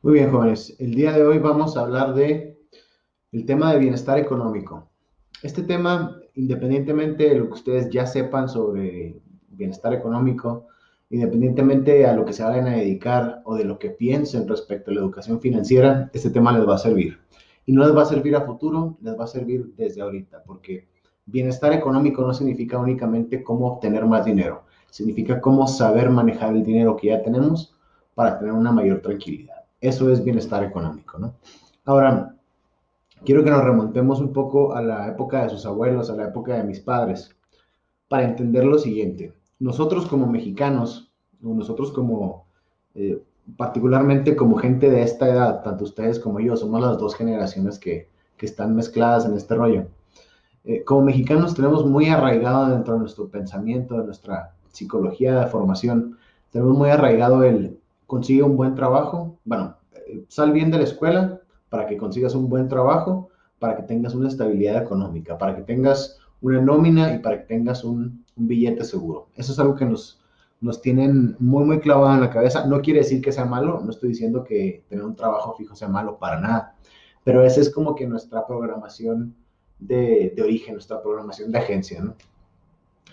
Muy bien, jóvenes. El día de hoy vamos a hablar de el tema de bienestar económico. Este tema, independientemente de lo que ustedes ya sepan sobre bienestar económico, independientemente a lo que se vayan a dedicar o de lo que piensen respecto a la educación financiera, este tema les va a servir. Y no les va a servir a futuro, les va a servir desde ahorita, porque bienestar económico no significa únicamente cómo obtener más dinero, significa cómo saber manejar el dinero que ya tenemos para tener una mayor tranquilidad. Eso es bienestar económico, ¿no? Ahora, quiero que nos remontemos un poco a la época de sus abuelos, a la época de mis padres, para entender lo siguiente. Nosotros como mexicanos, o nosotros como, eh, particularmente como gente de esta edad, tanto ustedes como yo, somos las dos generaciones que están mezcladas en este rollo. Como mexicanos tenemos muy arraigado dentro de nuestro pensamiento, de nuestra psicología de formación, tenemos muy arraigado el consigue un buen trabajo, bueno, sal bien de la escuela para que consigas un buen trabajo, para que tengas una estabilidad económica, para que tengas una nómina y para que tengas un billete seguro. Eso es algo que nos tienen muy, muy clavado en la cabeza. No quiere decir que sea malo, no estoy diciendo que tener un trabajo fijo sea malo para nada, pero esa es como que nuestra programación de origen, nuestra programación de agencia, ¿no?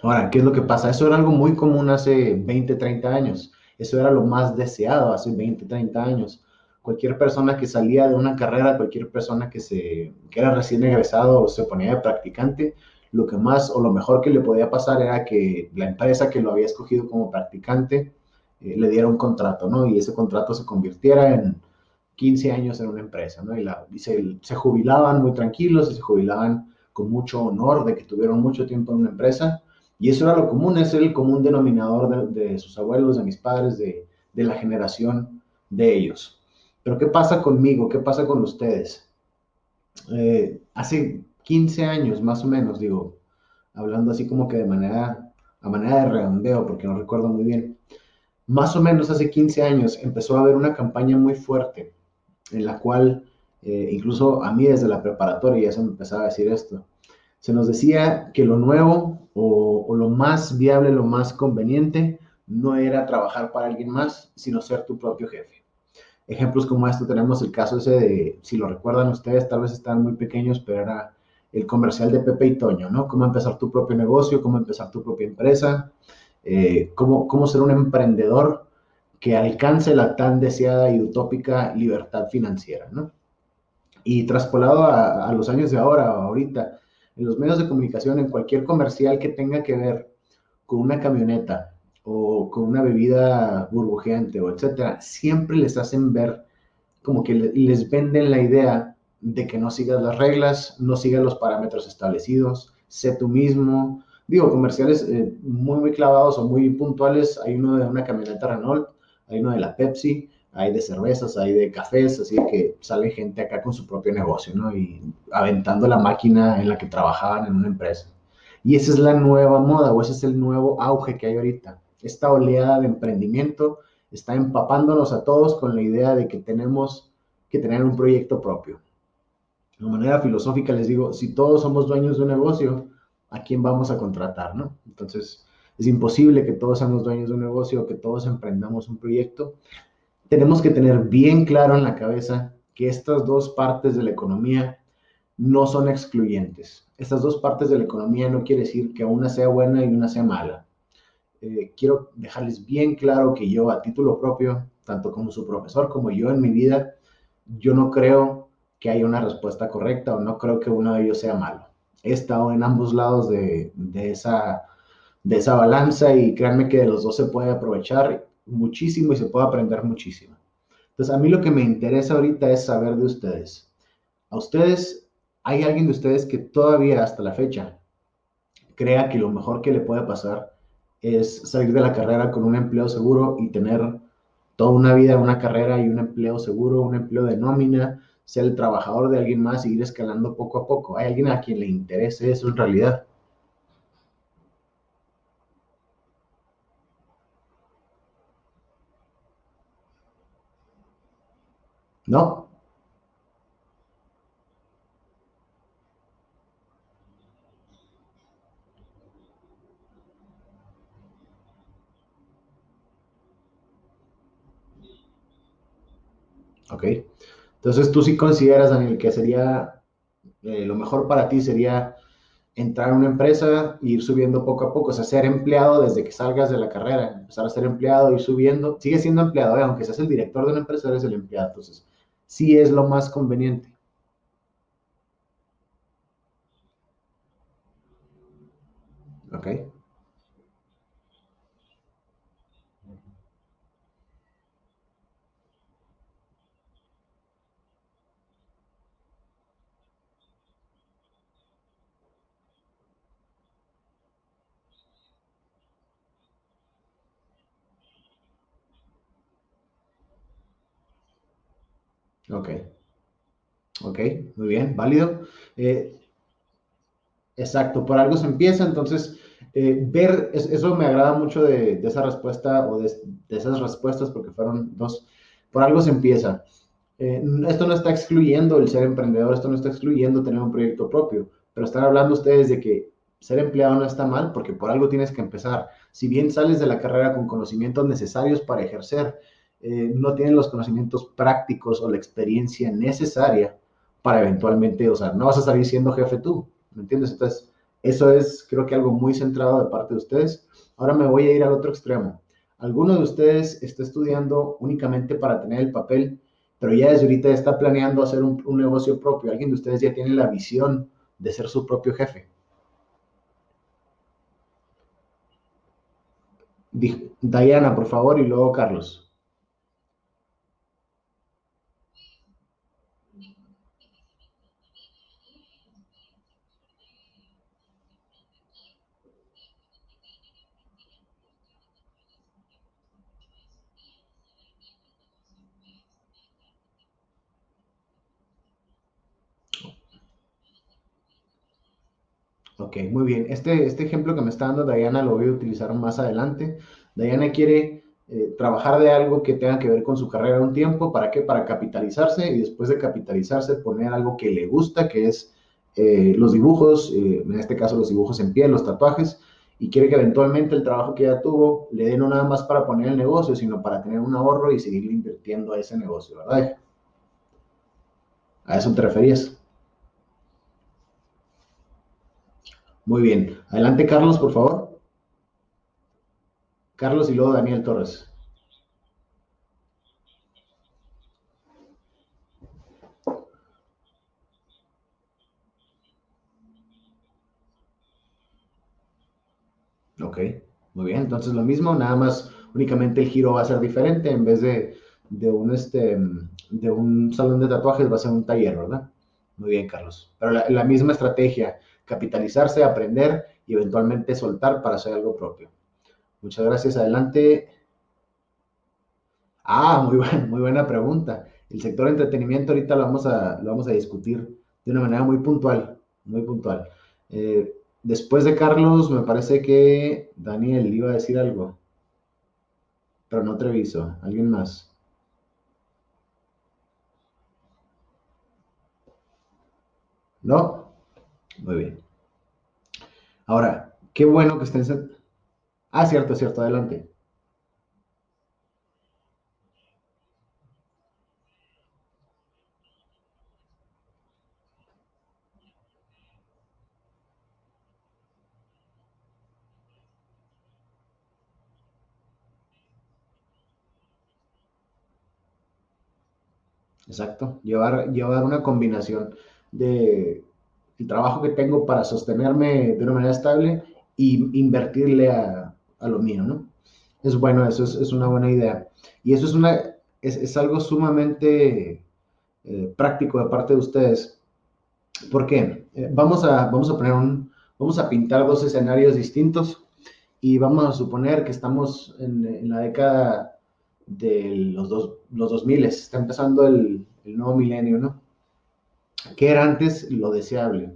Ahora, ¿qué es lo que pasa? Eso era algo muy común hace 20, 30 años. Eso era lo más deseado hace 20, 30 años. Cualquier persona que salía de una carrera, cualquier persona que era recién egresado o se ponía de practicante, lo que más o lo mejor que le podía pasar era que la empresa que lo había escogido como practicante le diera un contrato, ¿no? Y ese contrato se convirtiera en 15 años en una empresa, ¿no? Y se jubilaban muy tranquilos y se jubilaban con mucho honor de que tuvieron mucho tiempo en una empresa. Y eso era lo común, es el común denominador de sus abuelos, de mis padres, de la generación de ellos. Pero ¿qué pasa conmigo? ¿Qué pasa con ustedes? Hace 15 años más o menos, digo, hablando así como que a manera de redondeo, porque no recuerdo muy bien, más o menos hace 15 años empezó a haber una campaña muy fuerte en la cual incluso a mí desde la preparatoria ya se me empezaba a decir esto. Se nos decía que lo nuevo o lo más viable, lo más conveniente, no era trabajar para alguien más, sino ser tu propio jefe. Ejemplos como esto tenemos el caso ese de, si lo recuerdan ustedes, tal vez están muy pequeños, pero era el comercial de Pepe y Toño, ¿no? Cómo empezar tu propio negocio, cómo empezar tu propia empresa, cómo ser un emprendedor que alcance la tan deseada y utópica libertad financiera, ¿no? Y traspolado a los años de ahora, ahorita, en los medios de comunicación, en cualquier comercial que tenga que ver con una camioneta o con una bebida burbujeante o etcétera, siempre les hacen ver como que les venden la idea de que no sigas las reglas, no sigas los parámetros establecidos, sé tú mismo. Digo, comerciales muy, muy clavados o muy puntuales. Hay uno de una camioneta Renault, hay uno de la Pepsi, hay de cervezas, hay de cafés, así que sale gente acá con su propio negocio, ¿no? Y aventando la máquina en la que trabajaban en una empresa. Y esa es la nueva moda o ese es el nuevo auge que hay ahorita. Esta oleada de emprendimiento está empapándonos a todos con la idea de que tenemos que tener un proyecto propio. De manera filosófica les digo, si todos somos dueños de un negocio, ¿a quién vamos a contratar, no? Entonces, es imposible que todos seamos dueños de un negocio, que todos emprendamos un proyecto. Tenemos que tener bien claro en la cabeza que estas dos partes de la economía no son excluyentes. Estas dos partes de la economía no quiere decir que una sea buena y una sea mala. Quiero dejarles bien claro que yo a título propio, tanto como su profesor como yo en mi vida, yo no creo que haya una respuesta correcta o no creo que uno de ellos sea malo. He estado en ambos lados de esa balanza y créanme que de los dos se puede aprovechar muchísimo y se puede aprender muchísimo. Entonces, a mí lo que me interesa ahorita es saber de ustedes. ¿A ustedes, hay alguien de ustedes que todavía hasta la fecha crea que lo mejor que le puede pasar es salir de la carrera con un empleo seguro y tener toda una vida, una carrera y un empleo seguro, un empleo de nómina, ser el trabajador de alguien más y ir escalando poco a poco? ¿Hay alguien a quien le interese eso en realidad? ¿No? ¿ok? Entonces tú sí consideras, Daniel, que sería lo mejor para ti sería entrar a una empresa e ir subiendo poco a poco, o sea, ser empleado desde que salgas de la carrera, empezar a ser empleado, ir subiendo, sigue siendo empleado, aunque seas el director de una empresa, eres el empleado, entonces sí es lo más conveniente. ¿Ok? Ok, ok, muy bien, válido. Eh, exacto, por algo se empieza, entonces eso me agrada mucho de esa respuesta o de esas respuestas porque fueron dos, por algo se empieza. Esto no está excluyendo el ser emprendedor, esto no está excluyendo tener un proyecto propio, pero están hablando ustedes de que ser empleado no está mal porque por algo tienes que empezar. Si bien sales de la carrera con conocimientos necesarios para ejercer, no tienes los conocimientos prácticos o la experiencia necesaria para eventualmente, o sea, no vas a salir siendo jefe tú, ¿me entiendes? Entonces, eso es creo que algo muy centrado de parte de ustedes. Ahora me voy a ir al otro extremo. ¿Alguno de ustedes está estudiando únicamente para tener el papel, pero ya desde ahorita está planeando hacer un negocio propio? ¿Alguien de ustedes ya tiene la visión de ser su propio jefe? Diana, por favor, y luego Carlos. Ok, muy bien. Este ejemplo que me está dando Diana lo voy a utilizar más adelante. Diana quiere trabajar de algo que tenga que ver con su carrera un tiempo. ¿Para qué? Para capitalizarse y después de capitalizarse poner algo que le gusta, que es los dibujos, en este caso los dibujos en piel, los tatuajes, y quiere que eventualmente el trabajo que ya tuvo le dé no nada más para poner el negocio, sino para tener un ahorro y seguir invirtiendo a ese negocio, ¿verdad? ¿A eso te referías? Muy bien. Adelante, Carlos, por favor. Carlos y luego Daniel Torres. Ok, muy bien. Entonces lo mismo, nada más únicamente el giro va a ser diferente. En vez de un salón de tatuajes va a ser un taller, ¿verdad? Muy bien, Carlos. Pero la misma estrategia, capitalizarse, aprender y eventualmente soltar para hacer algo propio. Muchas gracias. Adelante. Muy buena pregunta. El sector entretenimiento ahorita lo vamos a discutir de una manera muy puntual, muy puntual. Después de Carlos, me parece que Daniel iba a decir algo, pero no Treviso. ¿Alguien más? ¿No? Muy bien. Ahora, qué bueno que estén... Cierto, cierto, adelante. Exacto. Llevar una combinación de el trabajo que tengo para sostenerme de una manera estable y invertirle a lo mío, ¿no? Es bueno, eso es una buena idea. Y eso es algo sumamente práctico de parte de ustedes. ¿Por qué? Vamos a pintar dos escenarios distintos y vamos a suponer que estamos en la década de los 2000, está empezando el nuevo milenio, ¿no? ¿Qué era antes lo deseable?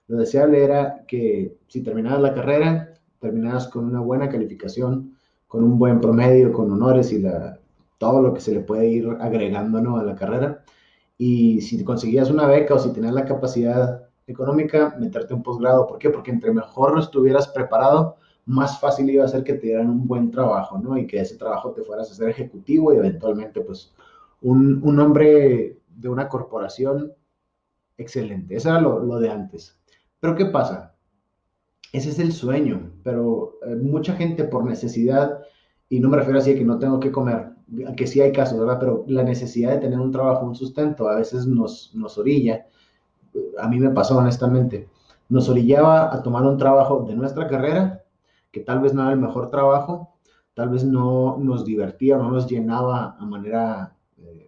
Lo deseable era que si terminabas la carrera, terminabas con una buena calificación, con un buen promedio, con honores y todo lo que se le puede ir agregando, ¿no?, a la carrera. Y si conseguías una beca o si tenías la capacidad económica, meterte un posgrado. ¿Por qué? Porque entre mejor estuvieras preparado, más fácil iba a ser que te dieran un buen trabajo, ¿no? Y que ese trabajo te fueras a ser ejecutivo y eventualmente, pues, un hombre de una corporación excelente. Eso era lo de antes. Pero ¿qué pasa? Ese es el sueño, pero mucha gente por necesidad, y no me refiero así a que no tengo que comer, que sí hay casos, ¿verdad? Pero la necesidad de tener un trabajo, un sustento, a veces nos orilla, a mí me pasó honestamente, nos orillaba a tomar un trabajo de nuestra carrera, que tal vez no era el mejor trabajo, tal vez no nos divertía, no nos llenaba a manera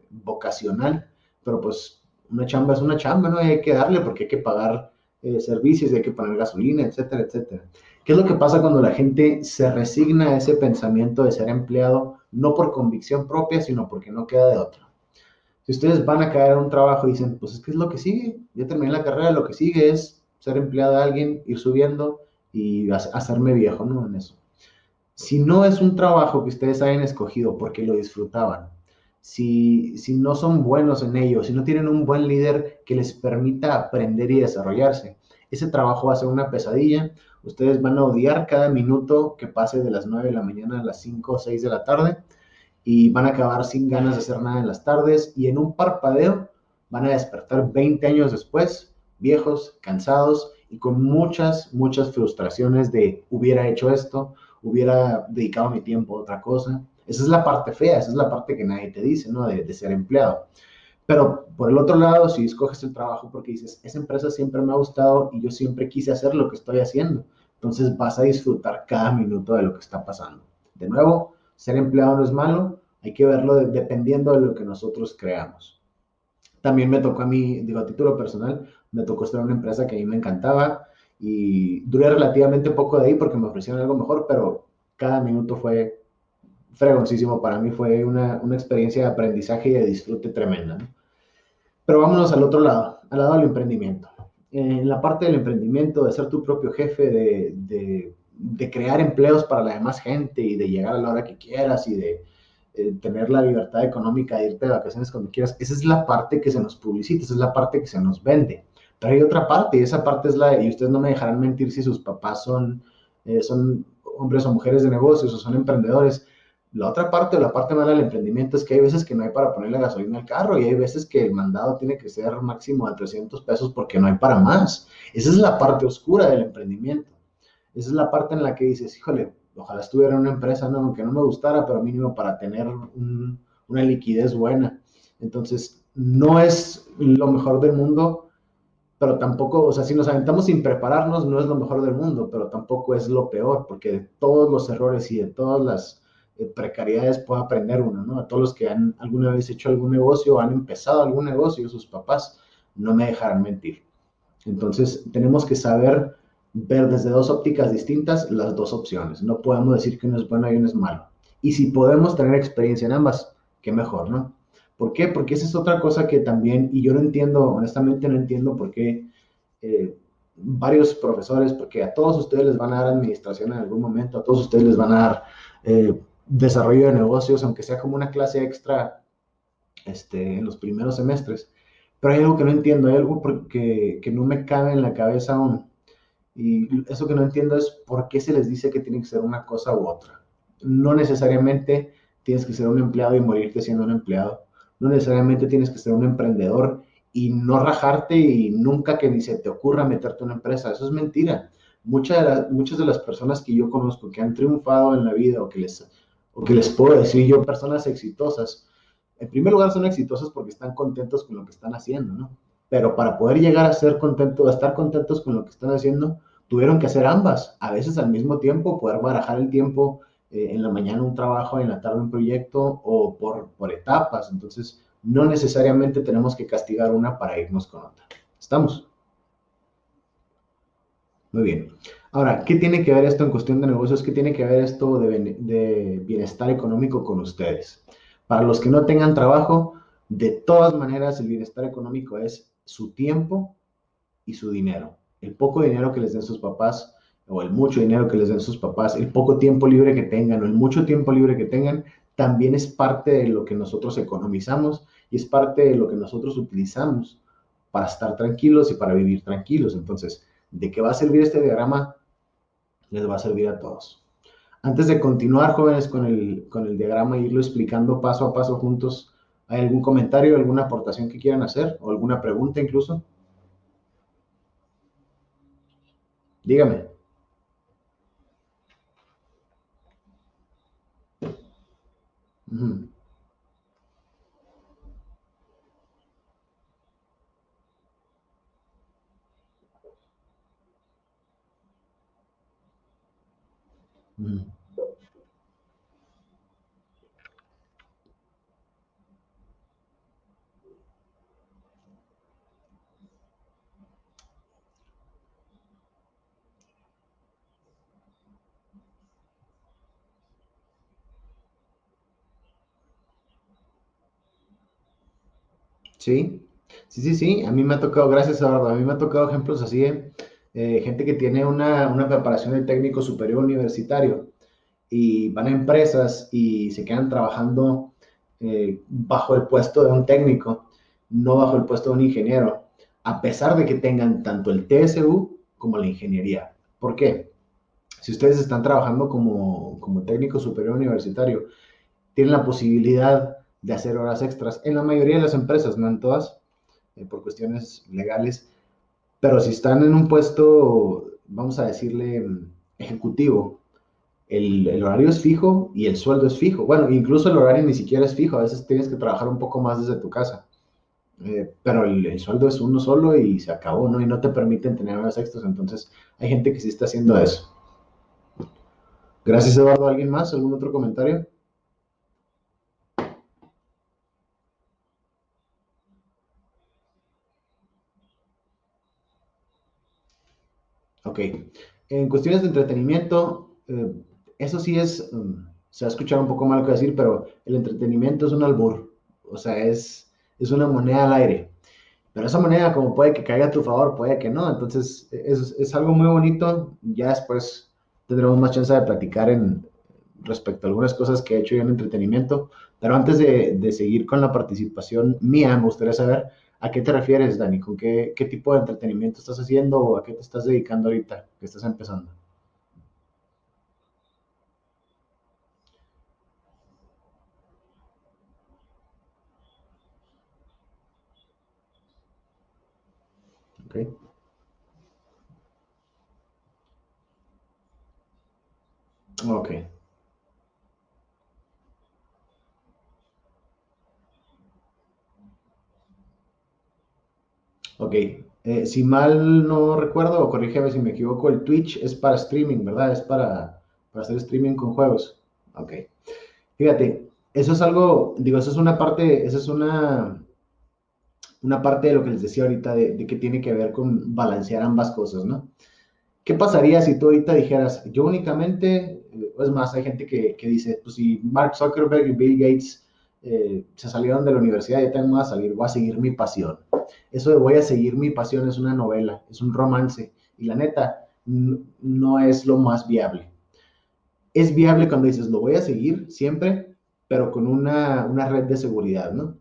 vocacional, pero pues una chamba es una chamba, ¿no? Y hay que darle porque hay que pagar servicios, hay que poner gasolina, etcétera, etcétera. ¿Qué es lo que pasa cuando la gente se resigna a ese pensamiento de ser empleado, no por convicción propia, sino porque no queda de otra? Si ustedes van a caer a un trabajo y dicen, pues es que es lo que sigue, ya terminé la carrera, lo que sigue es ser empleado de alguien, ir subiendo y hacerme viejo, ¿no? En eso. Si no es un trabajo que ustedes hayan escogido porque lo disfrutaban, si no son buenos en ello, si no tienen un buen líder que les permita aprender y desarrollarse, ese trabajo va a ser una pesadilla. Ustedes van a odiar cada minuto que pase de las 9 de la mañana a las 5 o 6 de la tarde y van a acabar sin ganas de hacer nada en las tardes y en un parpadeo van a despertar 20 años después, viejos, cansados y con muchas, muchas frustraciones de hubiera hecho esto, hubiera dedicado mi tiempo a otra cosa. Esa es la parte fea, esa es la parte que nadie te dice, ¿no? De ser empleado. Pero por el otro lado, si escoges el trabajo porque dices, esa empresa siempre me ha gustado y yo siempre quise hacer lo que estoy haciendo, entonces vas a disfrutar cada minuto de lo que está pasando. De nuevo, ser empleado no es malo, hay que verlo dependiendo de lo que nosotros creamos. También me tocó a mí, digo, a título personal, me tocó estar en una empresa que a mí me encantaba y duré relativamente poco de ahí porque me ofrecieron algo mejor, pero cada minuto fue fregoncísimo para mí, fue una experiencia de aprendizaje y de disfrute tremenda, ¿no? Pero vámonos al otro lado, al lado del emprendimiento. En la parte del emprendimiento, de ser tu propio jefe, de crear empleos para la demás gente y de llegar a la hora que quieras y de tener la libertad económica de irte de vacaciones cuando quieras, esa es la parte que se nos publicita, esa es la parte que se nos vende. Pero hay otra parte y esa parte es y ustedes no me dejarán mentir si sus papás son hombres o mujeres de negocios o son emprendedores, la otra parte o la parte mala del emprendimiento es que hay veces que no hay para ponerle gasolina al carro y hay veces que el mandado tiene que ser máximo de 300 pesos porque no hay para más. Esa es la parte oscura del emprendimiento. Esa es la parte en la que dices, híjole, ojalá estuviera en una empresa, no, aunque no me gustara, pero mínimo para tener una liquidez buena. Entonces, no es lo mejor del mundo, pero tampoco, o sea, si nos aventamos sin prepararnos, no es lo mejor del mundo, pero tampoco es lo peor, porque de todos los errores y de todas las precariedades puede aprender uno, ¿no? A todos los que han alguna vez hecho algún negocio o han empezado algún negocio, sus papás, no me dejarán mentir. Entonces, tenemos que saber ver desde dos ópticas distintas las dos opciones. No podemos decir que uno es bueno y uno es malo. Y si podemos tener experiencia en ambas, qué mejor, ¿no? ¿Por qué? Porque esa es otra cosa que también, y yo no entiendo, honestamente no entiendo por qué varios profesores, porque a todos ustedes les van a dar administración en algún momento, a todos ustedes les van a dar desarrollo de negocios, aunque sea como una clase extra en los primeros semestres. Pero hay algo que no entiendo, hay algo que no me cabe en la cabeza aún. Y eso que no entiendo es por qué se les dice que tiene que ser una cosa u otra. No necesariamente tienes que ser un empleado y morirte siendo un empleado. No necesariamente tienes que ser un emprendedor y no rajarte y nunca que ni se te ocurra meterte en una empresa. Eso es mentira. Muchas de las personas que yo conozco que han triunfado en la vida o que les puedo decir yo, personas exitosas, en primer lugar son exitosas porque están contentos con lo que están haciendo, ¿no? Pero para poder llegar a ser contentos, a estar contentos con lo que están haciendo, tuvieron que hacer ambas, a veces al mismo tiempo, poder barajar el tiempo, en la mañana un trabajo, en la tarde un proyecto, o por etapas. Entonces, no necesariamente tenemos que castigar una para irnos con otra. ¿Estamos? Muy bien. Ahora, ¿qué tiene que ver esto en cuestión de negocios? ¿Qué tiene que ver esto de bienestar económico con ustedes? Para los que no tengan trabajo, de todas maneras, el bienestar económico es su tiempo y su dinero. El poco dinero que les den sus papás o el mucho dinero que les den sus papás, el poco tiempo libre que tengan o el mucho tiempo libre que tengan, también es parte de lo que nosotros economizamos y es parte de lo que nosotros utilizamos para estar tranquilos y para vivir tranquilos. Entonces, ¿de qué va a servir este diagrama? Les va a servir a todos. Antes de continuar, jóvenes, con el diagrama e irlo explicando paso a paso juntos, ¿Hay algún comentario, alguna aportación que quieran hacer o alguna pregunta incluso? Dígame. Ujú, ujú. Sí, sí. A mí me ha tocado, gracias Eduardo, a mí me ha tocado ejemplos así, gente que tiene una preparación de técnico superior universitario y van a empresas y se quedan trabajando bajo el puesto de un técnico, no bajo el puesto de un ingeniero, a pesar de que tengan tanto el TSU como la ingeniería. ¿Por qué? Si ustedes están trabajando como técnico superior universitario, tienen la posibilidad de hacer horas extras en la mayoría de las empresas, no en todas, por cuestiones legales, pero si están en un puesto, vamos a decirle, ejecutivo, el horario es fijo y el sueldo es fijo. Bueno, incluso el horario ni siquiera es fijo, a veces tienes que trabajar un poco más desde tu casa, pero el sueldo es uno solo y se acabó, ¿no? Y no te permiten tener horas extras, entonces hay gente que sí está haciendo eso. Gracias, Eduardo. ¿Alguien más? ¿Algún otro comentario? Ok. En cuestiones de entretenimiento, eso sí es, se va a escuchar un poco mal que decir, pero el entretenimiento es un albur, o sea, es una moneda al aire. Pero esa moneda, como puede que caiga a tu favor, puede que no. Entonces, es algo muy bonito. Ya después tendremos más chance de platicar respecto a algunas cosas que he hecho yo en entretenimiento. Pero antes de seguir con la participación mía, me gustaría saber a qué te refieres, Dani, con qué tipo de entretenimiento estás haciendo o a qué te estás dedicando ahorita que estás empezando. Ok, ok, ok. Si mal no recuerdo, o corrígeme si me equivoco, el Twitch es para streaming, ¿verdad? Es para hacer streaming con juegos. Ok. Fíjate, eso es algo, digo, eso es una parte, eso es una parte de lo que les decía ahorita, de que tiene que ver con balancear ambas cosas, ¿no? ¿Qué pasaría si tú ahorita dijeras, yo únicamente, es más, hay gente que dice, pues si Mark Zuckerberg y Bill Gates se salieron de la universidad, yo también voy a salir, voy a seguir mi pasión. Eso de voy a seguir mi pasión es una novela, es un romance, y la neta, no es lo más viable. Es viable cuando dices, lo voy a seguir siempre, pero con una red de seguridad, ¿no?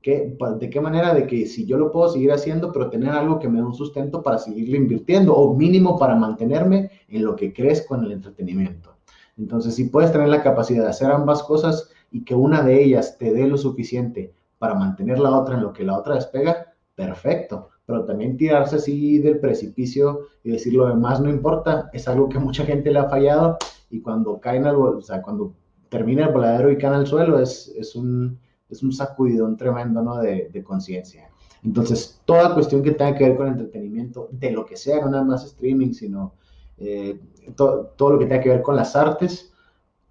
¿De qué manera? De que si yo lo puedo seguir haciendo, pero tener algo que me dé un sustento para seguirle invirtiendo, o mínimo para mantenerme en lo que crezco en el entretenimiento. Entonces, si puedes tener la capacidad de hacer ambas cosas y que una de ellas te dé lo suficiente para mantener la otra en lo que la otra despega, perfecto. Pero también tirarse así del precipicio y decir lo demás no importa, es algo que mucha gente le ha fallado y cuando caen o sea, cuando termina el voladero y caen al suelo es un sacudidón tremendo, ¿no? De conciencia. Entonces, toda cuestión que tenga que ver con entretenimiento, de lo que sea, no nada más streaming, sino eh, todo lo que tenga que ver con las artes,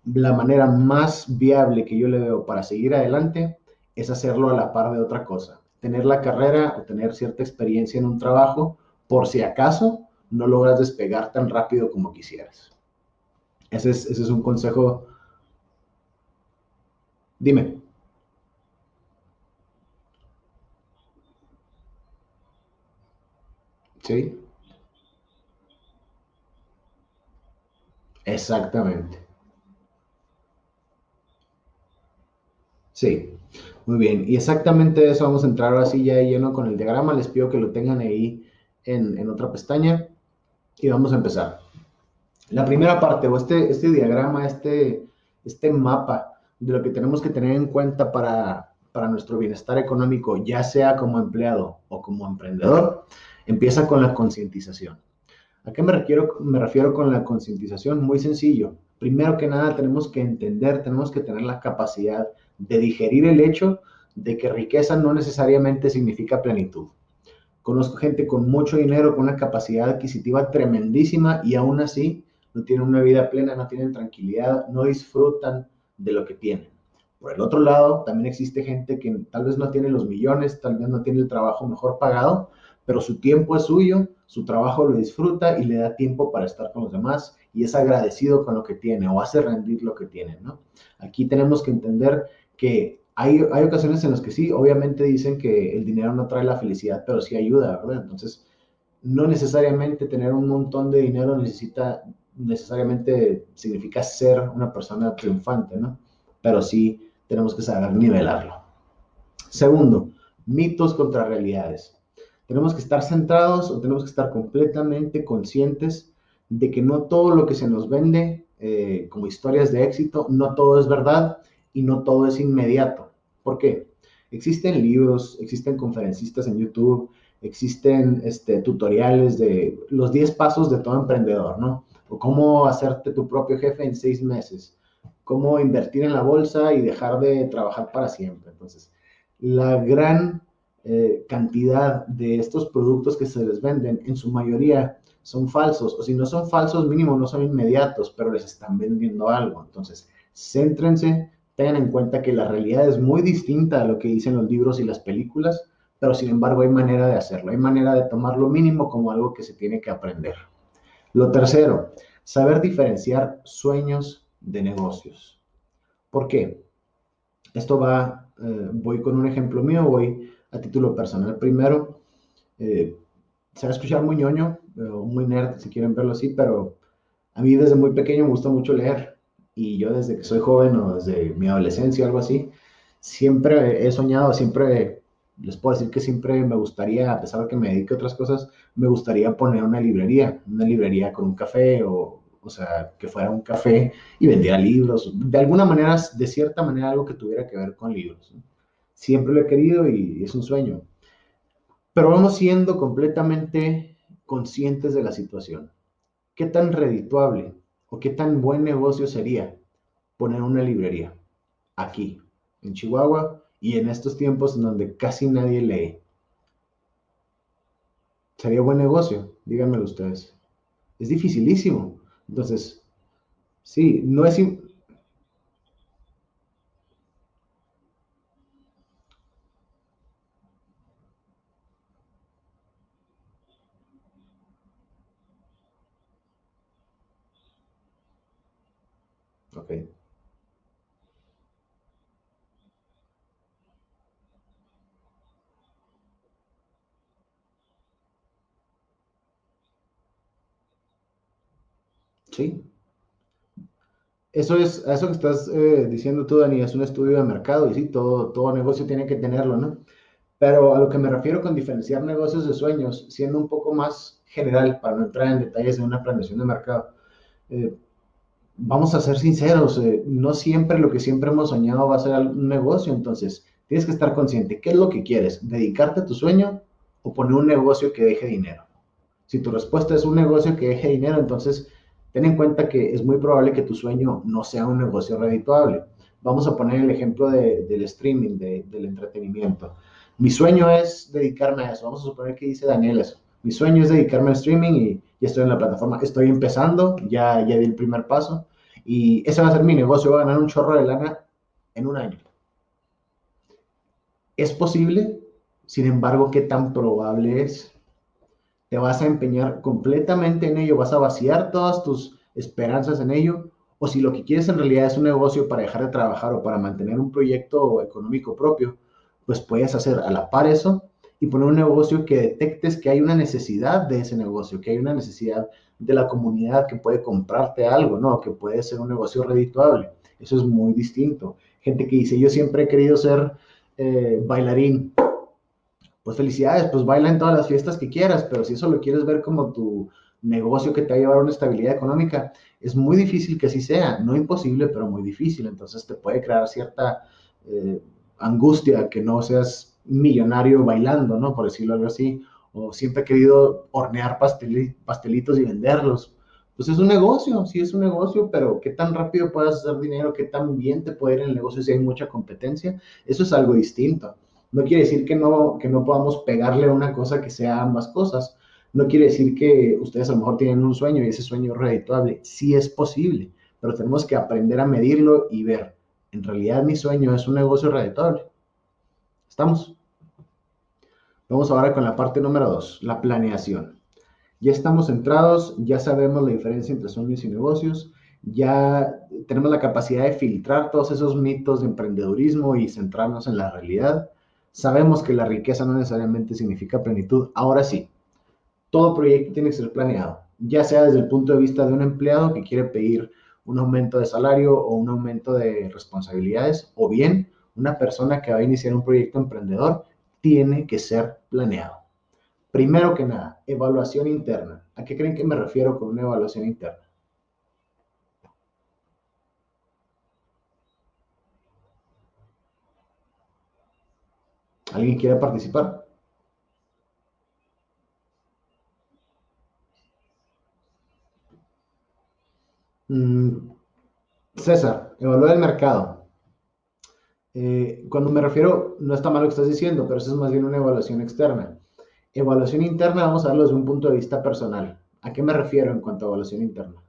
la manera más viable que yo le veo para seguir adelante es hacerlo a la par de otra cosa. Tener la carrera o tener cierta experiencia en un trabajo por si acaso no logras despegar tan rápido como quisieras. Ese es un consejo. Dime. Sí, exactamente. Sí, muy bien. Y exactamente eso vamos a entrar ahora sí ya de lleno con el diagrama. Les pido que lo tengan ahí en otra pestaña y vamos a empezar. La primera parte o este diagrama, este mapa de lo que tenemos que tener en cuenta para nuestro bienestar económico, ya sea como empleado o como emprendedor, empieza con la concientización. ¿A qué me refiero con la concientización? Muy sencillo. Primero que nada, tenemos que entender, tenemos que tener la capacidad de digerir el hecho de que riqueza no necesariamente significa plenitud. Conozco gente con mucho dinero, con una capacidad adquisitiva tremendísima y aún así no tienen una vida plena, no tienen tranquilidad, no disfrutan de lo que tienen. Por el otro lado, también existe gente que tal vez no tiene los millones, tal vez no tiene el trabajo mejor pagado, pero su tiempo es suyo, su trabajo lo disfruta y le da tiempo para estar con los demás y es agradecido con lo que tiene o hace rendir lo que tiene, ¿no? Aquí tenemos que entender que hay ocasiones en las que sí, obviamente dicen que el dinero no trae la felicidad, pero sí ayuda, ¿verdad? Entonces, no necesariamente tener un montón de dinero necesariamente significa ser una persona triunfante, ¿no? Pero sí tenemos que saber nivelarlo. Segundo, mitos contra realidades. Tenemos que estar centrados o tenemos que estar completamente conscientes de que no todo lo que se nos vende como historias de éxito, no todo es verdad y no todo es inmediato. ¿Por qué? Existen libros, existen conferencistas en YouTube, existen tutoriales de los 10 pasos de todo emprendedor, ¿no? O cómo hacerte tu propio jefe en 6 meses, cómo invertir en la bolsa y dejar de trabajar para siempre. Entonces, la gran cantidad de estos productos que se les venden, en su mayoría son falsos, o si no son falsos, mínimo no son inmediatos, pero les están vendiendo algo. Entonces, céntrense, tengan en cuenta que la realidad es muy distinta a lo que dicen los libros y las películas, pero sin embargo hay manera de hacerlo, hay manera de tomar lo mínimo como algo que se tiene que aprender. Lo tercero, saber diferenciar sueños de negocios. ¿Por qué? Esto voy con un ejemplo mío, voy a título personal primero. Eh, Se va a escuchar muy ñoño, muy nerd si quieren verlo así, pero a mí desde muy pequeño me gusta mucho leer y yo desde que soy joven o desde mi adolescencia o algo así, siempre he soñado, siempre les puedo decir que siempre me gustaría, a pesar de que me dedique a otras cosas, me gustaría poner una librería con un café o sea, que fuera un café y vendiera libros, de alguna manera, de cierta manera, algo que tuviera que ver con libros, ¿no? Siempre lo he querido y es un sueño, pero vamos siendo completamente conscientes de la situación. ¿Qué tan redituable o qué tan buen negocio sería poner una librería aquí, en Chihuahua, y en estos tiempos en donde casi nadie lee? ¿Sería buen negocio? Díganmelo ustedes. Es dificilísimo. Entonces, sí, no es... Ok, sí. Eso que estás diciendo tú, Dani, es un estudio de mercado y sí, todo negocio tiene que tenerlo, ¿no? Pero a lo que me refiero con diferenciar negocios de sueños, siendo un poco más general, para no entrar en detalles de una planeación de mercado, eh, vamos a ser sinceros, no siempre lo que siempre hemos soñado va a ser un negocio, entonces tienes que estar consciente, ¿qué es lo que quieres? ¿Dedicarte a tu sueño o poner un negocio que deje dinero? Si tu respuesta es un negocio que deje dinero, entonces ten en cuenta que es muy probable que tu sueño no sea un negocio redituable. Vamos a poner el ejemplo del streaming, del entretenimiento. Mi sueño es dedicarme a eso. Vamos a suponer que dice Daniel eso. Mi sueño es dedicarme al streaming y estoy en la plataforma. Estoy empezando, ya di el primer paso y ese va a ser mi negocio. Voy a ganar un chorro de lana en un año. ¿Es posible? Sin embargo, ¿qué tan probable es? ¿Te vas a empeñar completamente en ello? ¿Vas a vaciar todas tus esperanzas en ello? O si lo que quieres en realidad es un negocio para dejar de trabajar o para mantener un proyecto económico propio, pues puedes hacer a la par eso y poner un negocio que detectes que hay una necesidad de ese negocio, que hay una necesidad de la comunidad que puede comprarte algo, ¿no? Que puede ser un negocio redituable. Eso es muy distinto. Gente que dice, yo siempre he querido ser bailarín, pues felicidades, pues baila en todas las fiestas que quieras, pero si eso lo quieres ver como tu negocio que te va a llevar a una estabilidad económica, es muy difícil que así sea, no imposible, pero muy difícil, entonces te puede crear cierta angustia que no seas millonario bailando, ¿no? Por decirlo algo así, o siempre he querido hornear pastelitos y venderlos. Pues es un negocio, sí es un negocio, pero qué tan rápido puedes hacer dinero, qué tan bien te puede ir en el negocio si hay mucha competencia, eso es algo distinto. No quiere decir que no podamos pegarle a una cosa que sea ambas cosas. No quiere decir que ustedes a lo mejor tienen un sueño y ese sueño es redituable. Sí es posible, pero tenemos que aprender a medirlo y ver. En realidad mi sueño es un negocio redituable. ¿Estamos? Vamos ahora con la parte número 2, la planeación. Ya estamos centrados, ya sabemos la diferencia entre sueños y negocios, ya tenemos la capacidad de filtrar todos esos mitos de emprendedurismo y centrarnos en la realidad. Sabemos que la riqueza no necesariamente significa plenitud. Ahora sí, todo proyecto tiene que ser planeado, ya sea desde el punto de vista de un empleado que quiere pedir un aumento de salario o un aumento de responsabilidades, o bien una persona que va a iniciar un proyecto emprendedor, tiene que ser planeado. Primero que nada, evaluación interna. ¿A qué creen que me refiero con una evaluación interna? ¿Alguien quiere participar? Mm, César, evaluar el mercado. Cuando me refiero, no está mal lo que estás diciendo, pero eso es más bien una evaluación externa. Evaluación interna, vamos a verlo desde un punto de vista personal. ¿A qué me refiero en cuanto a evaluación interna?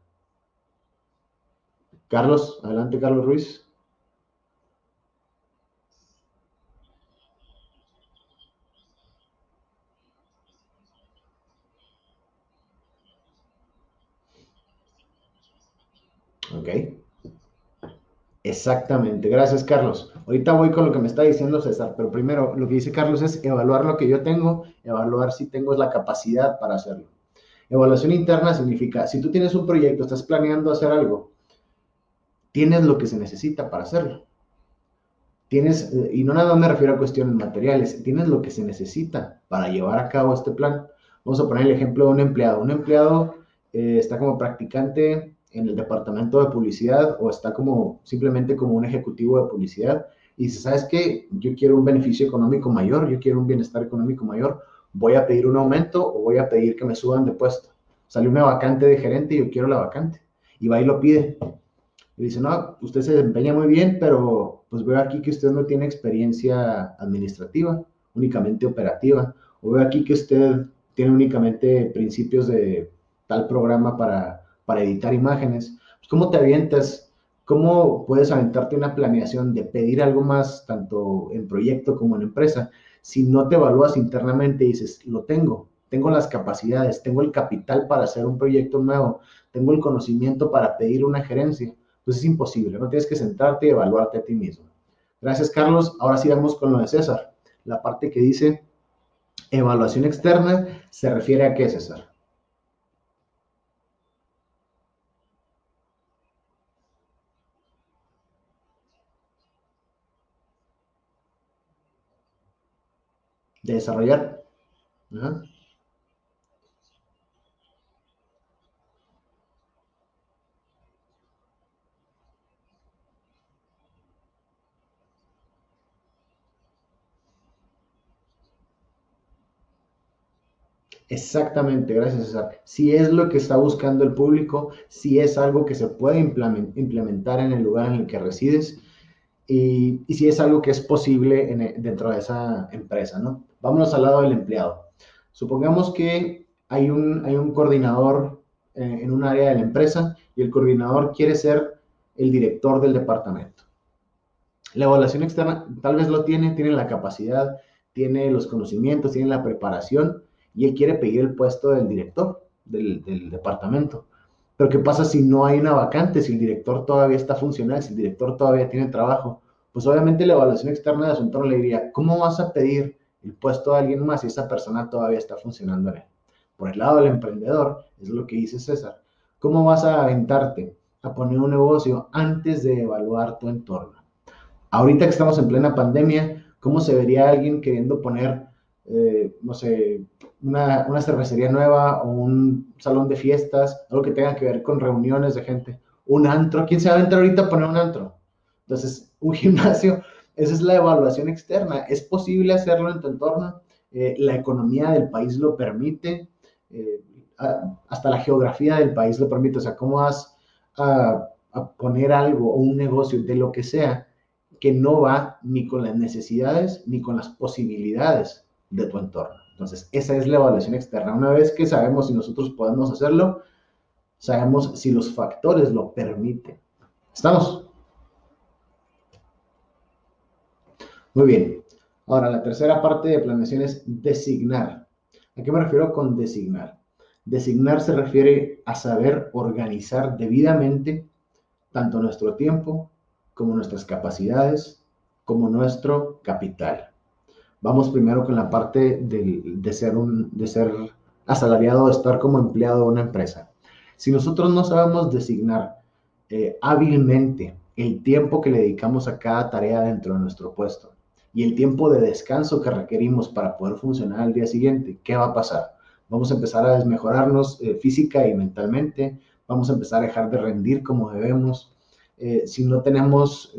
Carlos, adelante, Carlos Ruiz. Ok, exactamente. Gracias, Carlos. Ahorita voy con lo que me está diciendo César, pero primero lo que dice Carlos es evaluar lo que yo tengo, evaluar si tengo la capacidad para hacerlo. Evaluación interna significa, si tú tienes un proyecto, estás planeando hacer algo, tienes lo que se necesita para hacerlo. Tienes, y no nada más me refiero a cuestiones materiales, tienes lo que se necesita para llevar a cabo este plan. Vamos a poner el ejemplo de un empleado. Un empleado está como practicante en el departamento de publicidad o está como simplemente como un ejecutivo de publicidad y dice, ¿sabes qué? Yo quiero un beneficio económico mayor, yo quiero un bienestar económico mayor, voy a pedir un aumento o voy a pedir que me suban de puesto. Sale una vacante de gerente y yo quiero la vacante. Y va y lo pide. Y dice, no, usted se desempeña muy bien, pero pues veo aquí que usted no tiene experiencia administrativa, únicamente operativa. O veo aquí que usted tiene únicamente principios de tal programa para editar imágenes. Pues, ¿cómo te avientas? ¿Cómo puedes aventarte una planeación de pedir algo más, tanto en proyecto como en empresa, si no te evalúas internamente y dices, lo tengo las capacidades, tengo el capital para hacer un proyecto nuevo, tengo el conocimiento para pedir una gerencia? Pues es imposible, no tienes que sentarte y evaluarte a ti mismo. Gracias, Carlos. Ahora sí vamos con lo de César. La parte que dice evaluación externa se refiere a qué, César? De desarrollar. Ajá. Exactamente, gracias César. Si es lo que está buscando el público, si es algo que se puede implementar en el lugar en el que resides y si es algo que es posible dentro de esa empresa, ¿no? Vámonos al lado del empleado. Supongamos que hay un coordinador en un área de la empresa y el coordinador quiere ser el director del departamento. La evaluación externa tal vez lo tiene la capacidad, tiene los conocimientos, tiene la preparación y él quiere pedir el puesto del director del departamento. Pero ¿qué pasa si no hay una vacante, si el director todavía está funcional, si el director todavía tiene trabajo? Pues obviamente la evaluación externa de su entorno le diría, ¿cómo vas a pedir el puesto de alguien más si esa persona todavía está funcionando en él? Por el lado del emprendedor, es lo que dice César, ¿cómo vas a aventarte a poner un negocio antes de evaluar tu entorno? Ahorita que estamos en plena pandemia, ¿cómo se vería alguien queriendo poner, no sé, una cervecería nueva o un salón de fiestas, algo que tenga que ver con reuniones de gente? Un antro, ¿quién se va a aventar ahorita a poner un antro? Entonces, un gimnasio Esa es la evaluación externa. ¿Es posible hacerlo en tu entorno? La economía del país lo permite, eh, hasta la geografía del país lo permite. O sea, ¿cómo vas a poner algo o un negocio de lo que sea que no va ni con las necesidades ni con las posibilidades de tu entorno? Entonces, esa es la evaluación externa. Una vez que sabemos si nosotros podemos hacerlo, sabemos si los factores lo permiten. ¿Estamos? Muy bien. Ahora, la tercera parte de planeación es designar. ¿A qué me refiero con designar? Designar se refiere a saber organizar debidamente tanto nuestro tiempo como nuestras capacidades, como nuestro capital. Vamos primero con la parte de ser asalariado, de estar como empleado de una empresa. Si nosotros no sabemos designar hábilmente el tiempo que le dedicamos a cada tarea dentro de nuestro puesto y el tiempo de descanso que requerimos para poder funcionar al día siguiente, ¿qué va a pasar? Vamos a empezar a desmejorarnos física y mentalmente, vamos a empezar a dejar de rendir como debemos. Si no tenemos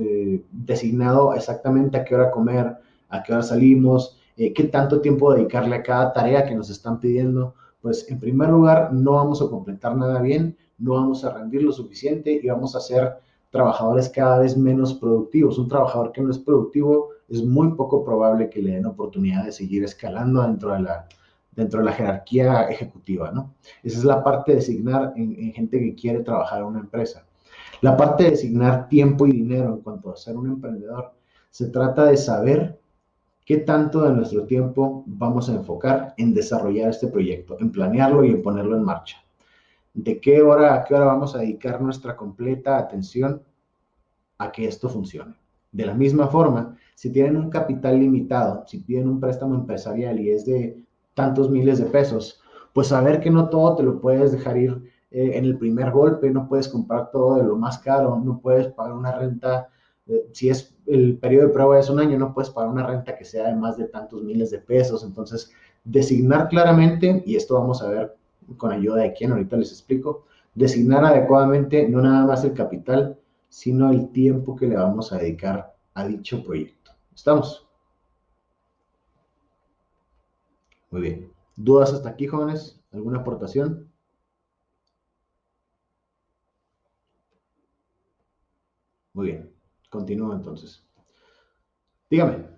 designado exactamente a qué hora comer, a qué hora salimos, qué tanto tiempo dedicarle a cada tarea que nos están pidiendo, pues en primer lugar no vamos a completar nada bien, no vamos a rendir lo suficiente y vamos a ser trabajadores cada vez menos productivos. Un trabajador que no es productivo es muy poco probable que le den oportunidad de seguir escalando dentro de la jerarquía ejecutiva, ¿no? Esa es la parte de designar en gente que quiere trabajar en una empresa. La parte de designar tiempo y dinero en cuanto a ser un emprendedor, se trata de saber qué tanto de nuestro tiempo vamos a enfocar en desarrollar este proyecto, en planearlo y en ponerlo en marcha. De qué hora a qué hora vamos a dedicar nuestra completa atención a que esto funcione. De la misma forma, si tienen un capital limitado, si piden un préstamo empresarial y es de tantos miles de pesos, pues saber que no todo te lo puedes dejar ir en el primer golpe, no puedes comprar todo de lo más caro, no puedes pagar una renta, si es el periodo de prueba es un año, no puedes pagar una renta que sea de más de tantos miles de pesos. Entonces, designar claramente, y esto vamos a ver con ayuda de quien ahorita les explico, designar adecuadamente no nada más el capital, sino el tiempo que le vamos a dedicar a dicho proyecto. ¿Estamos? Muy bien. ¿Dudas hasta aquí, jóvenes? ¿Alguna aportación? Muy bien. Continúo entonces. Dígame.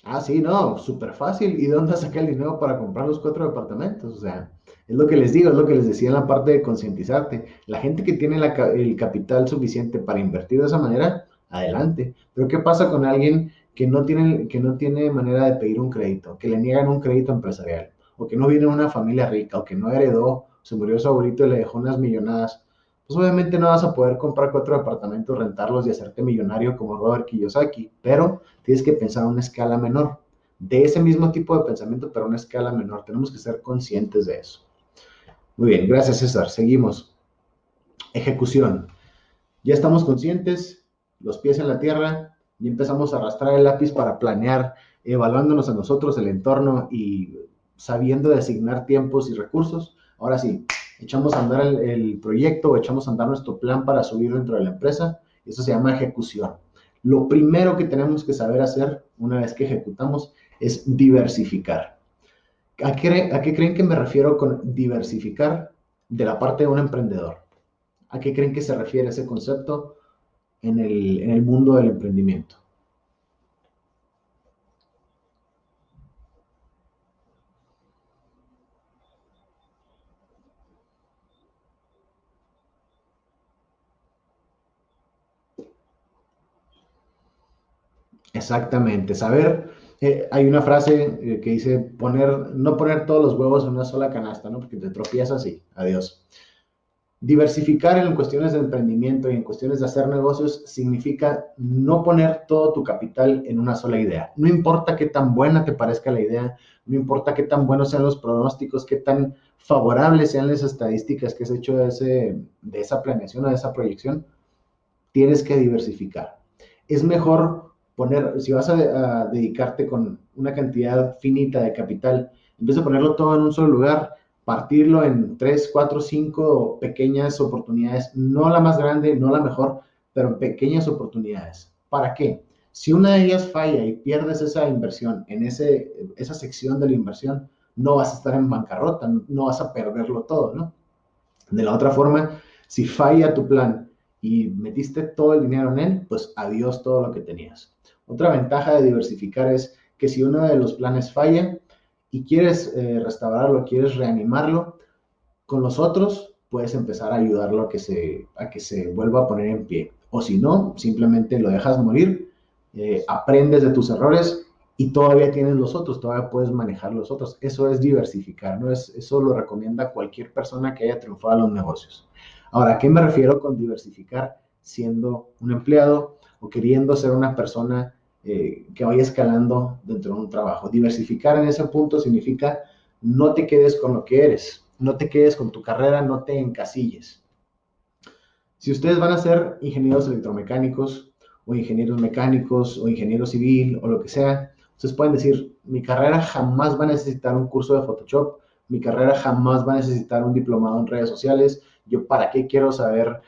Ah, sí, no, súper fácil. ¿Y de dónde saqué el dinero para comprar los 4 departamentos? O sea, es lo que les digo, es lo que les decía en la parte de concientizarte. La gente que tiene el capital suficiente para invertir de esa manera, adelante. Pero ¿qué pasa con alguien que no tiene manera de pedir un crédito, que le niegan un crédito empresarial, o que no viene de una familia rica, o que no heredó, se murió su abuelito y le dejó unas millonadas? Pues obviamente no vas a poder comprar 4 departamentos, rentarlos y hacerte millonario como Robert Kiyosaki, pero tienes que pensar a una escala menor. De ese mismo tipo de pensamiento, pero a una escala menor. Tenemos que ser conscientes de eso. Muy bien, gracias César. Seguimos. Ejecución. Ya estamos conscientes, los pies en la tierra, y empezamos a arrastrar el lápiz para planear, evaluándonos a nosotros, el entorno y sabiendo designar tiempos y recursos. Ahora sí, echamos a andar el proyecto o echamos a andar nuestro plan para subir dentro de la empresa. Eso se llama ejecución. Lo primero que tenemos que saber hacer una vez que ejecutamos es diversificar. A qué creen que me refiero con diversificar de la parte de un emprendedor? ¿A qué creen que se refiere ese concepto en el mundo del emprendimiento? Exactamente, saber, hay una frase que dice no poner todos los huevos en una sola canasta, ¿no? Porque te tropiezas y adiós. Diversificar en cuestiones de emprendimiento y en cuestiones de hacer negocios significa no poner todo tu capital en una sola idea. No importa qué tan buena te parezca la idea, no importa qué tan buenos sean los pronósticos, qué tan favorables sean las estadísticas que has hecho de esa planeación o de esa proyección, tienes que diversificar. Es mejor poner, si vas a dedicarte con una cantidad finita de capital, en vez de ponerlo todo en un solo lugar, partirlo en 3, 4, 5 pequeñas oportunidades, no la más grande, no la mejor, pero en pequeñas oportunidades. ¿Para qué? Si una de ellas falla y pierdes esa inversión en esa sección de la inversión, no vas a estar en bancarrota, no vas a perderlo todo, ¿no? De la otra forma, si falla tu plan y metiste todo el dinero en él, pues adiós todo lo que tenías. Otra ventaja de diversificar es que si uno de los planes falla y quieres restaurarlo, quieres reanimarlo, con los otros puedes empezar a ayudarlo a que se vuelva a poner en pie. O si no, simplemente lo dejas morir, aprendes de tus errores y todavía tienes los otros, todavía puedes manejar los otros. Eso es diversificar, ¿no? Eso lo recomienda cualquier persona que haya triunfado en los negocios. Ahora, ¿a qué me refiero con diversificar siendo un empleado o queriendo ser una persona que vaya escalando dentro de un trabajo? Diversificar en ese punto significa no te quedes con lo que eres, no te quedes con tu carrera, no te encasilles. Si ustedes van a ser ingenieros electromecánicos o ingenieros mecánicos o ingeniero civil o lo que sea, ustedes pueden decir, mi carrera jamás va a necesitar un curso de Photoshop, mi carrera jamás va a necesitar un diplomado en redes sociales, yo para qué quiero saber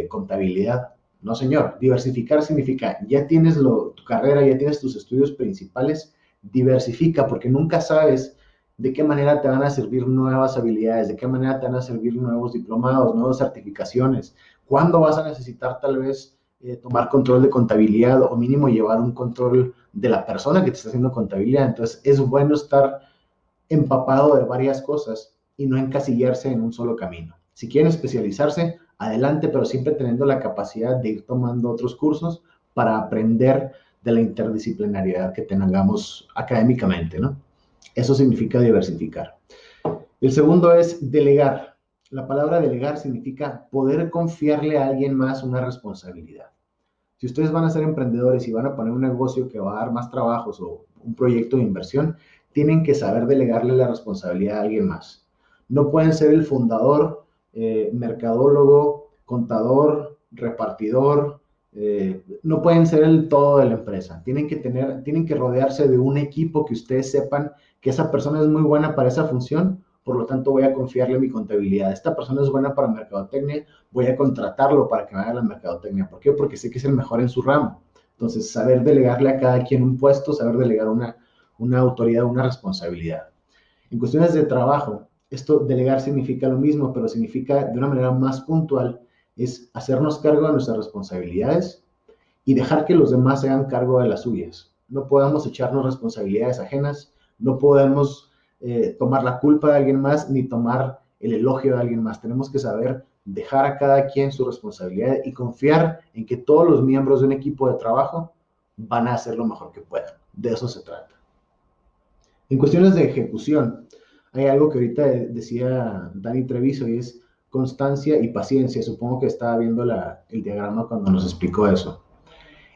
contabilidad. No, señor, diversificar significa, ya tienes tu carrera, ya tienes tus estudios principales, diversifica porque nunca sabes de qué manera te van a servir nuevas habilidades, de qué manera te van a servir nuevos diplomados, nuevas certificaciones, cuándo vas a necesitar tal vez tomar control de contabilidad o mínimo llevar un control de la persona que te está haciendo contabilidad. Entonces es bueno estar empapado de varias cosas y no encasillarse en un solo camino. Si quieren especializarse, adelante, pero siempre teniendo la capacidad de ir tomando otros cursos para aprender de la interdisciplinariedad que tengamos académicamente, ¿no? Eso significa diversificar. El segundo es delegar. La palabra delegar significa poder confiarle a alguien más una responsabilidad. Si ustedes van a ser emprendedores y van a poner un negocio que va a dar más trabajos o un proyecto de inversión, tienen que saber delegarle la responsabilidad a alguien más. No pueden ser el fundador, mercadólogo, contador, repartidor, no pueden ser el todo de la empresa. Tienen que rodearse de un equipo que ustedes sepan que esa persona es muy buena para esa función, por lo tanto voy a confiarle mi contabilidad. Esta persona es buena para mercadotecnia, voy a contratarlo para que me haga la mercadotecnia. ¿Por qué? Porque sé que es el mejor en su ramo. Entonces, saber delegarle a cada quien un puesto, saber delegar una autoridad, una responsabilidad. En cuestiones de trabajo, esto delegar significa lo mismo, pero significa de una manera más puntual, es hacernos cargo de nuestras responsabilidades y dejar que los demás se hagan cargo de las suyas. No podemos echarnos responsabilidades ajenas, no podemos tomar la culpa de alguien más ni tomar el elogio de alguien más. Tenemos que saber dejar a cada quien su responsabilidad y confiar en que todos los miembros de un equipo de trabajo van a hacer lo mejor que puedan. De eso se trata. En cuestiones de ejecución, hay algo que ahorita decía Dani Treviso y es constancia y paciencia. Supongo que estaba viendo el diagrama cuando nos explicó eso.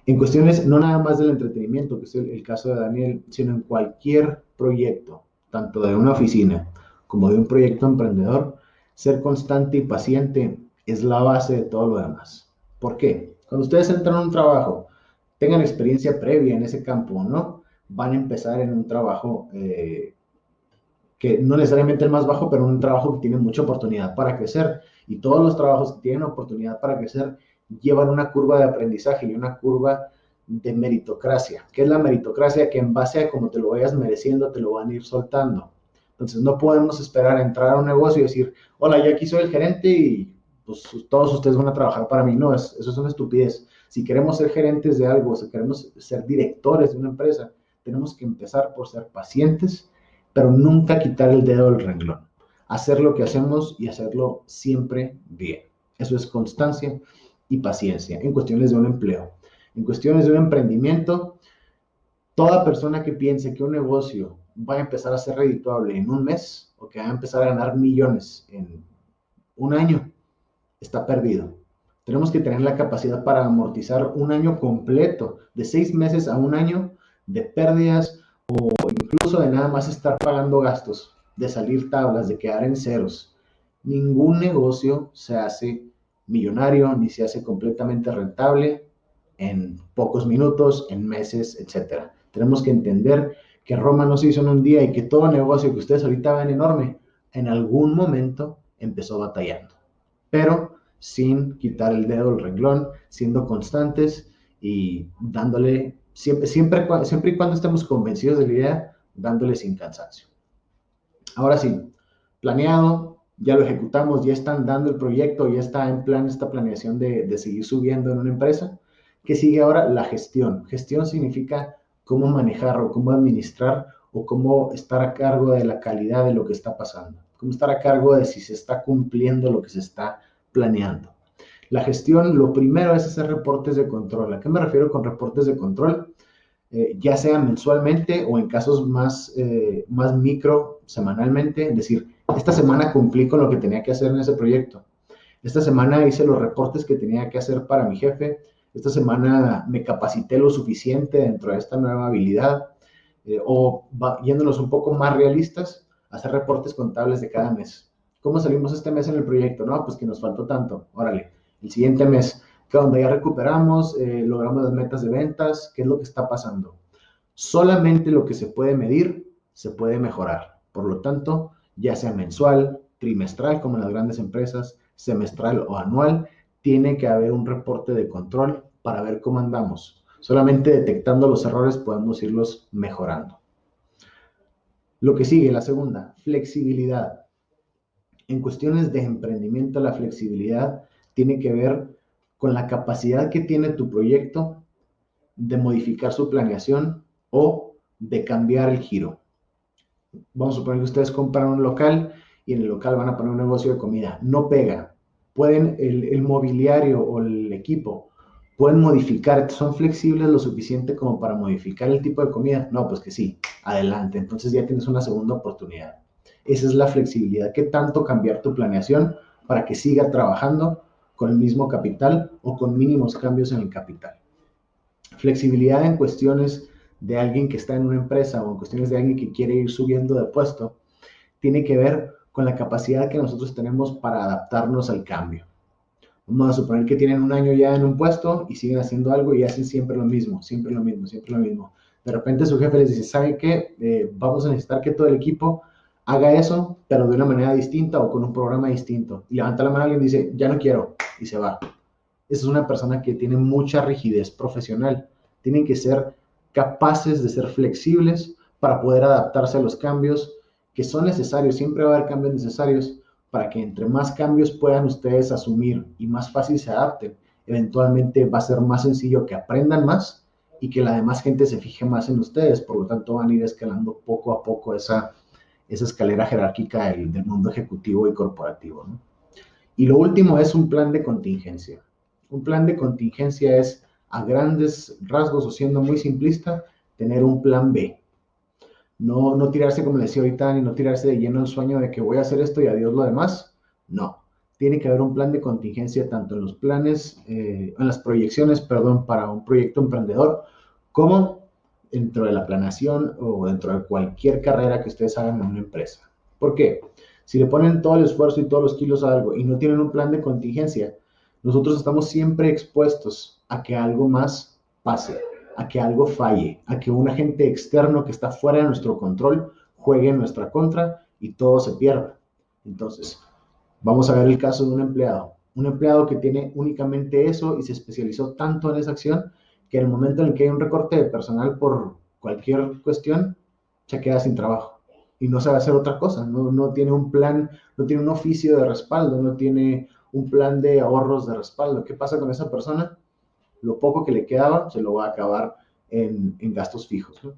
En cuestiones no nada más del entretenimiento, que es el caso de Daniel, sino en cualquier proyecto, tanto de una oficina como de un proyecto emprendedor, ser constante y paciente es la base de todo lo demás. ¿Por qué? Cuando ustedes entran a un trabajo, tengan experiencia previa en ese campo o no, van a empezar en un trabajo que no necesariamente el más bajo, pero un trabajo que tiene mucha oportunidad para crecer. Y todos los trabajos que tienen oportunidad para crecer llevan una curva de aprendizaje y una curva de meritocracia. ¿Qué es la meritocracia? Que en base a cómo te lo vayas mereciendo, te lo van a ir soltando. Entonces no podemos esperar a entrar a un negocio y decir, hola, yo aquí soy el gerente y pues todos ustedes van a trabajar para mí. No, eso es una estupidez. Si queremos ser gerentes de algo, si queremos ser directores de una empresa, tenemos que empezar por ser pacientes, pero nunca quitar el dedo del renglón. Hacer lo que hacemos y hacerlo siempre bien. Eso es constancia y paciencia en cuestiones de un empleo. En cuestiones de un emprendimiento, toda persona que piense que un negocio va a empezar a ser redituable en un mes o que va a empezar a ganar millones en un año, está perdido. Tenemos que tener la capacidad para amortizar un año completo, de 6 meses a un año de pérdidas o incluso de nada más estar pagando gastos, de salir tablas, de quedar en ceros. Ningún negocio se hace millonario ni se hace completamente rentable en pocos minutos, en meses, etcétera. Tenemos que entender que Roma no se hizo en un día y que todo negocio que ustedes ahorita ven enorme, en algún momento empezó batallando, pero sin quitar el dedo del renglón, siendo constantes y dándole, siempre y cuando estemos convencidos de la idea, dándole sin cansancio. Ahora sí, planeado, ya lo ejecutamos, ya están dando el proyecto, ya está en plan esta planeación de seguir subiendo en una empresa. ¿Qué sigue ahora? La gestión. Gestión significa cómo manejar o cómo administrar o cómo estar a cargo de la calidad de lo que está pasando, cómo estar a cargo de si se está cumpliendo lo que se está planeando. La gestión, lo primero es hacer reportes de control. ¿A qué me refiero con reportes de control? Ya sea mensualmente o en casos más micro, semanalmente, es decir, esta semana cumplí con lo que tenía que hacer en ese proyecto. Esta semana hice los reportes que tenía que hacer para mi jefe. Esta semana me capacité lo suficiente dentro de esta nueva habilidad. Yéndonos un poco más realistas, hacer reportes contables de cada mes. ¿Cómo salimos este mes en el proyecto? No, pues que nos faltó tanto. Órale, el siguiente mes, ¿qué onda? Ya recuperamos, logramos las metas de ventas, ¿qué es lo que está pasando? Solamente lo que se puede medir se puede mejorar. Por lo tanto, ya sea mensual, trimestral, como en las grandes empresas, semestral o anual, tiene que haber un reporte de control para ver cómo andamos. Solamente detectando los errores podemos irlos mejorando. Lo que sigue, la segunda, flexibilidad. En cuestiones de emprendimiento, la flexibilidad tiene que ver con la capacidad que tiene tu proyecto de modificar su planeación o de cambiar el giro. Vamos a suponer que ustedes compran un local y en el local van a poner un negocio de comida. No pega. Pueden, el mobiliario o el equipo pueden modificar, son flexibles lo suficiente como para modificar el tipo de comida. No, pues que sí, adelante. Entonces ya tienes una segunda oportunidad. Esa es la flexibilidad. ¿Qué tanto cambiar tu planeación para que siga trabajando con el mismo capital o con mínimos cambios en el capital? Flexibilidad en cuestiones de alguien que está en una empresa o en cuestiones de alguien que quiere ir subiendo de puesto, tiene que ver con la capacidad que nosotros tenemos para adaptarnos al cambio. Vamos a suponer que tienen un año ya en un puesto y siguen haciendo algo y hacen siempre lo mismo, siempre lo mismo, siempre lo mismo. De repente su jefe les dice, ¿saben qué? Vamos a necesitar que todo el equipo haga eso, pero de una manera distinta o con un programa distinto. Y levanta la mano y alguien dice, ya no quiero, y se va. Esa es una persona que tiene mucha rigidez profesional. Tienen que ser capaces de ser flexibles para poder adaptarse a los cambios que son necesarios. Siempre va a haber cambios necesarios para que entre más cambios puedan ustedes asumir y más fácil se adapten. Eventualmente va a ser más sencillo que aprendan más y que la demás gente se fije más en ustedes. Por lo tanto, van a ir escalando poco a poco esa escalera jerárquica del mundo ejecutivo y corporativo, ¿no? Y lo último es un plan de contingencia. Un plan de contingencia es, a grandes rasgos o siendo muy simplista, tener un plan B. No tirarse, como les decía ahorita, ni no tirarse de lleno el sueño de que voy a hacer esto y adiós lo demás. No. Tiene que haber un plan de contingencia tanto en los planes, en las proyecciones, perdón, para un proyecto emprendedor, como dentro de la planeación o dentro de cualquier carrera que ustedes hagan en una empresa. ¿Por qué? Si le ponen todo el esfuerzo y todos los kilos a algo y no tienen un plan de contingencia, nosotros estamos siempre expuestos a que algo más pase, a que algo falle, a que un agente externo que está fuera de nuestro control juegue en nuestra contra y todo se pierda. Entonces, vamos a ver el caso de un empleado que tiene únicamente eso y se especializó tanto en esa acción que en el momento en el que hay un recorte de personal por cualquier cuestión, se queda sin trabajo y no sabe hacer otra cosa, no tiene un plan, no tiene un oficio de respaldo, no tiene un plan de ahorros de respaldo. ¿Qué pasa con esa persona? Lo poco que le quedaba se lo va a acabar en gastos fijos, ¿no?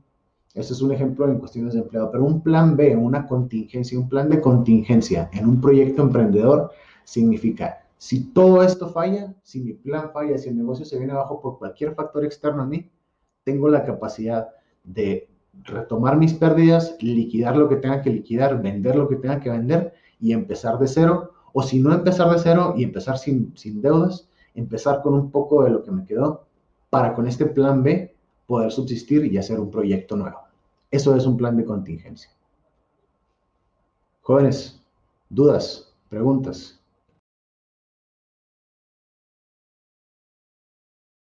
Este es un ejemplo en cuestiones de empleado, pero un plan B, una contingencia, un plan de contingencia en un proyecto emprendedor significa, si todo esto falla, si mi plan falla, si el negocio se viene abajo por cualquier factor externo a mí, tengo la capacidad de retomar mis pérdidas, liquidar lo que tenga que liquidar, vender lo que tenga que vender y empezar de cero, o si no empezar de cero y empezar sin deudas, empezar con un poco de lo que me quedó para con este plan B poder subsistir y hacer un proyecto nuevo. Eso es un plan de contingencia. Jóvenes, dudas, preguntas.